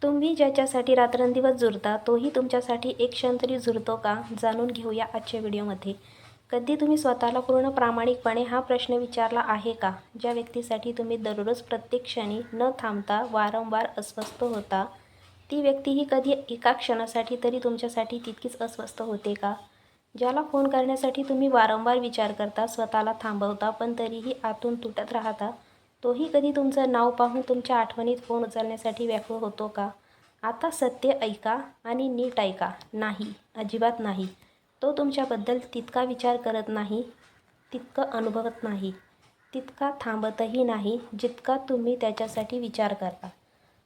तुम्ही ज्याच्यासाठी रात्रंदिवस झुरता तोही तुमच्यासाठी एक क्षण तरी झुरतो का, जाणून घेऊया आजच्या व्हिडिओमध्ये. कधी तुम्ही स्वतःला पूर्ण प्रामाणिकपणे हा प्रश्न विचारला आहे का? ज्या व्यक्तीसाठी तुम्ही दररोज प्रत्येक क्षणी न थांबता वारंवार अस्वस्थ होता, ती व्यक्तीही कधी एका क्षणासाठी तरी तुमच्यासाठी तितकीच अस्वस्थ होते का? ज्याला फोन करण्यासाठी तुम्ही वारंवार विचार करता, स्वतःला थांबवता, पण तरीही आतून तुटत राहता, तोही कधी तुमचं नाव पाहून तुमच्या आठवणीत फोन उचलण्यासाठी व्याकुळ होतो का? आता सत्य ऐका आणि नीट ऐका. नाही, अजिबात नाही. तो तुमच्याबद्दल तितका विचार करत नाही, तितकं अनुभवत नाही, तितका थांबतही नाही, जितका तुम्ही त्याच्यासाठी विचार करता,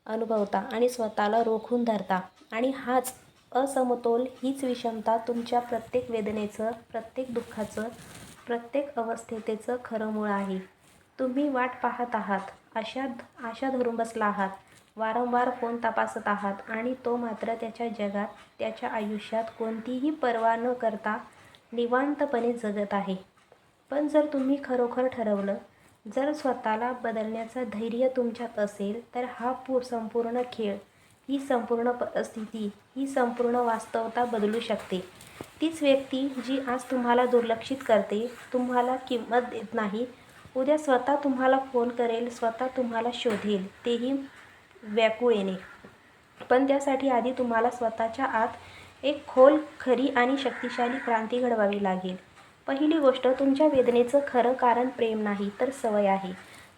अनुभवता आणि स्वतःला रोखून धरता. आणि हाच असमतोल, हीच विषमता तुमच्या प्रत्येक वेदनेचं, प्रत्येक दुःखाचं, प्रत्येक अवस्थेतेचं खरं मूळ आहे. तुम्ही वाट पाहत आहात, आशा धरून बसला आहात, वारंवार फोन तपासत आहात आणि तो मात्र त्याच्या जगात, त्याच्या आयुष्यात कोणतीही पर्वा न करता निवांतपणे जगत आहे. पण जर तुम्ही खरोखर ठरवलं, जर स्वतःला बदलण्याचं धैर्य तुमच्यात असेल, तर हा संपूर्ण खेळ, ही संपूर्ण परिस्थिती, ही संपूर्ण वास्तवता बदलू शकते. तीच व्यक्ती जी आज तुम्हाला दुर्लक्षित करते, तुम्हाला किंमत देत नाही, उद्या स्वतः तुम्हाला फोन करेल, स्वतः तुम्हाला शोधेल, तेही व्याकुळेने. पण त्यासाठी आधी तुम्हाला स्वतःच्या आत एक खोल, खरी आणि शक्तिशाली क्रांती घडवावी लागेल. पहिली गोष्ट, तुमच्या वेदनेचं खरं कारण प्रेम नाही, तर सवय आहे.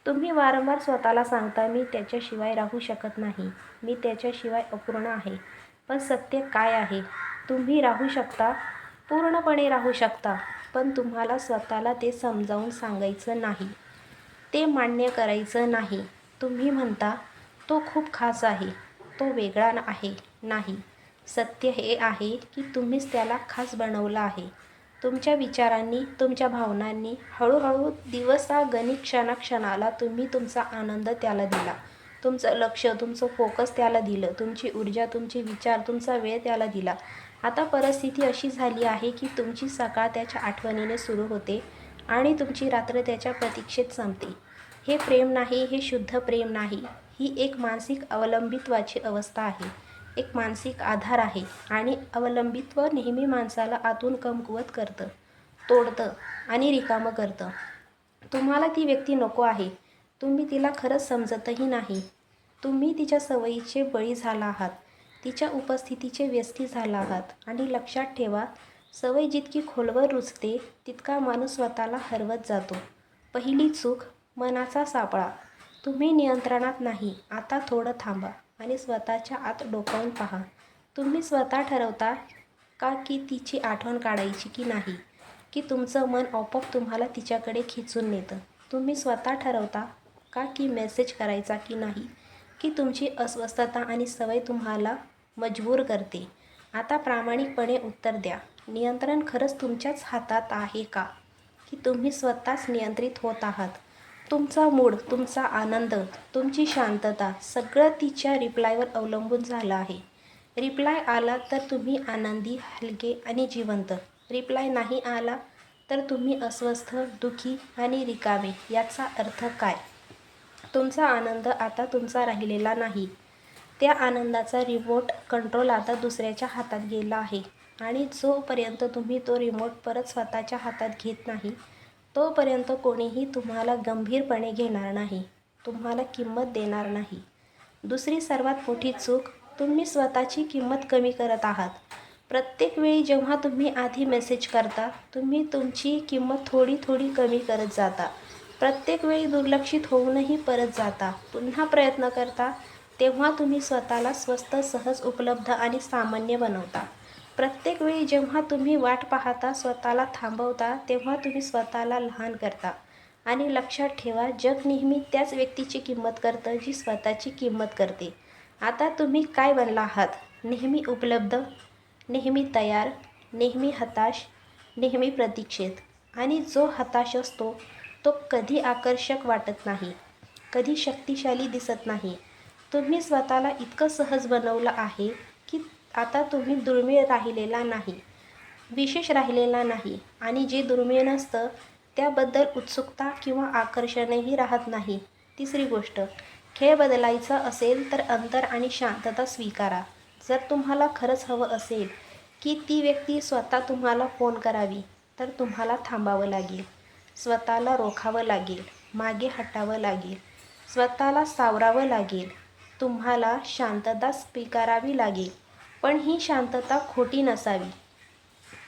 तुम्ही वारंवार स्वतःला सांगता, मी त्याच्याशिवाय राहू शकत नाही, मी त्याच्याशिवाय अपूर्ण आहे. पण सत्य काय आहे? तुम्ही राहू शकता, पूर्णपणे राहू शकता, पण तुम्हाला स्वतःला ते समजावून सांगायचं नाही, ते मान्य करायचं नाही. तुम्ही म्हणता, तो खूप खास आहे, तो वेगळा आहे. नाही, सत्य हे आहे की तुम्हीच त्याला खास बनवलं आहे. तुमच्या विचारांनी, तुमच्या भावनांनी, हळूहळू दिवसागणिक, क्षणाक्षणाला तुम्ही तुमचा आनंद त्याला दिला, तुमचं लक्ष, तुमचं फोकस त्याला दिलं, तुमची ऊर्जा, तुमचे विचार, तुमचा वेळ त्याला दिला. आता परिस्थिती अशी झाली आहे की तुमची सकाळ त्याच्या आठवणीने सुरू होते आणि तुमची रात्र त्याच्या प्रतीक्षेत संपते. हे प्रेम नाही, हे शुद्ध प्रेम नाही. ही एक मानसिक अवलंबित्वाची अवस्था आहे, एक मानसिक आधार आहे. आणि अवलंबित्व नेहमी माणसाला आतून कमकुवत करतं, तोडतं आणि रिकामं करतं. तुम्हाला ती व्यक्ती नको आहे, तुम्ही तिला खरंच समजतही नाही. तुम्ही तिच्या सवयीचे बळी झाला आहात, तिच्या उपस्थितीचे व्यसनी झाला आहात. आणि लक्षात ठेवा, सवय जितकी खोलवर रुजते, तितका माणूस स्वतःला हरवत जातो. पहिली चूक, मनाचा सापळा. तुम्ही नियंत्रणात नाही. आता थोडं थांबा आणि स्वतःच्या आत डोकावून पहा. तुम्ही स्वतः ठरवता का की तिची आठवण काढायची की नाही, की तुमचं मन आपोआप तुम्हाला तिच्याकडे खिचून नेतं? तुम्ही स्वतः ठरवता का की मेसेज करायचा की नाही, की तुमची अस्वस्थता आणि सवय तुम्हाला मजबूर करते? आता प्रामाणिकपणे उत्तर द्या. नियंत्रण खरंच तुमच्याच हातात आहे का, की तुम्ही स्वतःच नियंत्रित होत आहात? तुमचा मूड, तुमचा आनंद, तुमची शांतता, सगळं तिच्या रिप्लायवर अवलंबून झालं आहे. रिप्लाय आला तर तुम्ही आनंदी, हलके आणि जिवंत. रिप्लाय नाही आला तर तुम्ही अस्वस्थ, दुःखी आणि रिकामे. याचा अर्थ काय? तुमचा आनंद आता तुमचा राहिलेला नाही. त्या आनंदाचा रिमोट कंट्रोल आता दुसऱ्याच्या हातात गेला आहे. आणि जोपर्यंत तुम्ही तो रिमोट परत स्वतःच्या हातात घेत नाही, तोपर्यंत कोणीही तुम्हाला गंभीरपणे घेणार नाही, तुम्हाला किंमत देणार नाही. दुसरी सर्वात मोठी चूक, तुम्ही स्वतःची किंमत कमी करत आहात. प्रत्येक वेळी जेव्हा तुम्ही आधी मेसेज करता, तुम्ही तुमची किंमत थोडी थोडी कमी करत जाता. प्रत्येक वेळी दुर्लक्षित होऊनही परत जाता, पुन्हा प्रयत्न करता. तेव्हा तुम्ही स्वतःला स्वस्त, सहज, उपलब्ध आणि सामान्य बनवता. प्रत्येक वेळी जेव्हा तुम्ही वाट पाहता, स्वतःला थांबवता, तेव्हा तुम्ही स्वतःला लहान करता. आणि लक्षात ठेवा, जग नेहमी त्याच व्यक्तीची किंमत करतं जी स्वतःची किंमत करते. आता तुम्ही काय बनला आहात? नेहमी उपलब्ध, नेहमी तयार, नेहमी हताश, नेहमी प्रतीक्षेत. आणि जो हताश असतो तो कधी आकर्षक वाटत नाही, कधी शक्तिशाली दिसत नाही. तुम्ही स्वतःला इतकं सहज बनवलं आहे की आता तुम्ही दुर्मिळ राहिलेला नाही, विशेष राहिलेला नाही. आणि जे दुर्मिळ नसतं त्याबद्दल उत्सुकता किंवा आकर्षणही राहत नाही. तिसरी गोष्ट, खेळ बदलायचा असेल तर अंतर आणि शांतता स्वीकारा. जर तुम्हाला खरंच हवं असेल की ती व्यक्ती स्वतः तुम्हाला फोन करावी, तर तुम्हाला थांबावं लागेल, स्वतःला रोखावं लागेल, मागे हटावं लागेल, स्वतःला सावरावं लागेल. तुम्हाला शांतता स्वीकारावी लागेल, पण ही शांतता खोटी नसावी.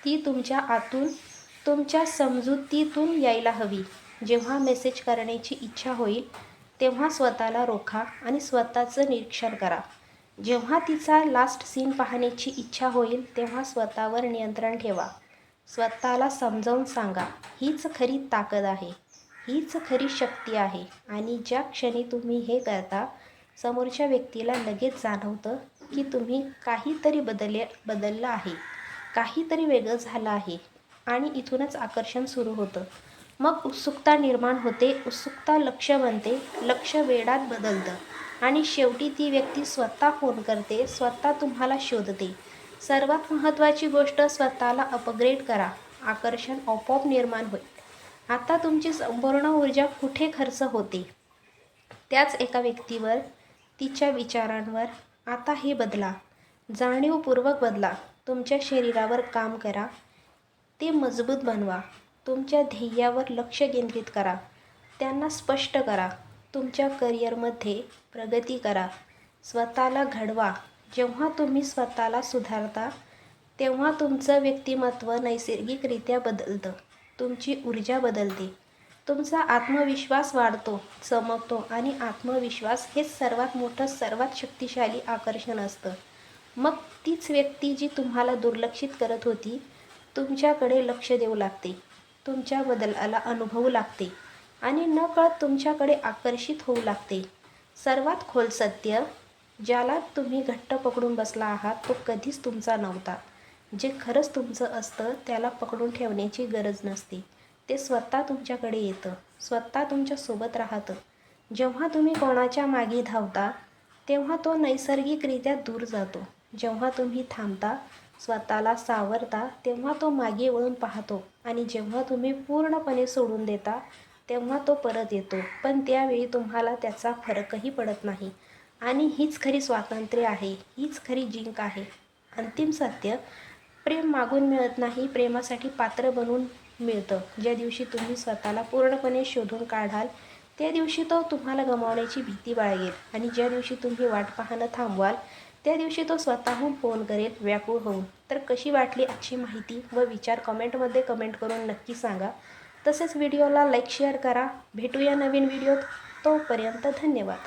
ती तुमच्या आतून, तुमच्या समजुतीतून यायला हवी. जेव्हा मेसेज करण्याची इच्छा होईल तेव्हा स्वतःला रोखा आणि स्वतःचं निरीक्षण करा. जेव्हा तिचा लास्ट सीन पाहण्याची इच्छा होईल तेव्हा स्वतःवर नियंत्रण ठेवा. स्वतःला समजावून सांगा, हीच खरी ताकद आहे, हीच खरी शक्ती आहे. आणि ज्या क्षणी तुम्ही हे करता, समोरच्या व्यक्तीला लगेच जाणवतं की तुम्ही काहीतरी बदललं आहे, काहीतरी वेगळं झालं आहे. आणि इथूनच आकर्षण सुरू होतं. मग उत्सुकता निर्माण होते, उत्सुकता लक्ष बनते, लक्ष वेडात बदलतं आणि शेवटी ती व्यक्ती स्वतः फोन करते, स्वतः तुम्हाला शोधते. सर्वात महत्त्वाची गोष्ट, स्वतःला अपग्रेड करा. आकर्षण आपोआप निर्माण होईल. आता तुमची संपूर्ण ऊर्जा कुठे खर्च होते? त्याच एका व्यक्तीवर, तिच्या विचारांवर. आता हे बदला, जाणीवपूर्वक बदला. तुमच्या शरीरावर काम करा, ते मजबूत बनवा. तुमच्या ध्येयावर लक्ष केंद्रित करा, त्यांना स्पष्ट करा. तुमच्या करिअरमध्ये प्रगती करा, स्वतःला घडवा. जेव्हा तुम्ही स्वतःला सुधारता तेव्हा तुमचं व्यक्तिमत्व नैसर्गिकरित्या बदलतं, तुमची ऊर्जा बदलते, तुमचा आत्मविश्वास वाढतो, चमकतो. आणि आत्मविश्वास हेच सर्वात मोठं, सर्वात शक्तिशाली आकर्षण असतं. मग तीच व्यक्ती जी तुम्हाला दुर्लक्षित करत होती, तुमच्याकडे लक्ष देऊ लागते, तुमच्या बदलाला अनुभवू लागते आणि नकळत तुमच्याकडे आकर्षित होऊ लागते. सर्वात खोल सत्य, ज्याला तुम्ही घट्ट पकडून बसला आहात तो कधीच तुमचा नव्हता. जे खरंच तुमचं असतं त्याला पकडून ठेवण्याची गरज नसते. ते स्वतः तुमच्याकडे येतं, स्वतः तुमच्यासोबत राहतं. जेव्हा तुम्ही कोणाच्या मागे धावता तेव्हा तो नैसर्गिकरित्या दूर जातो. जेव्हा तुम्ही थांबता, स्वतःला सावरता, तेव्हा तो मागे वळून पाहतो. आणि जेव्हा तुम्ही पूर्णपणे सोडून देता तेव्हा तो परत येतो. पण त्यावेळी तुम्हाला त्याचा फरकही पडत नाही. आणि हीच खरी स्वातंत्र्य आहे, हीच खरी जिंक आहे. अंतिम सत्य, प्रेम मागून मिळत नाही, प्रेमासाठी पात्र बनून मिळतं. ज्या दिवशी तुम्ही स्वतःला पूर्णपणे शोधून काढाल त्या दिवशी तो तुम्हाला गमावण्याची भीती बाळगेल. आणि ज्या दिवशी तुम्ही वाट पाहणं थांबवाल त्या दिवशी तो स्वतःहून फोन करेल, व्याकुळ होऊन. तर कशी वाटली आजची माहिती व विचार कमेंटमध्ये कमेंट करून नक्की सांगा. तसेच व्हिडिओला लाईक शेअर करा. भेटूया नवीन व्हिडिओत. तोपर्यंत धन्यवाद.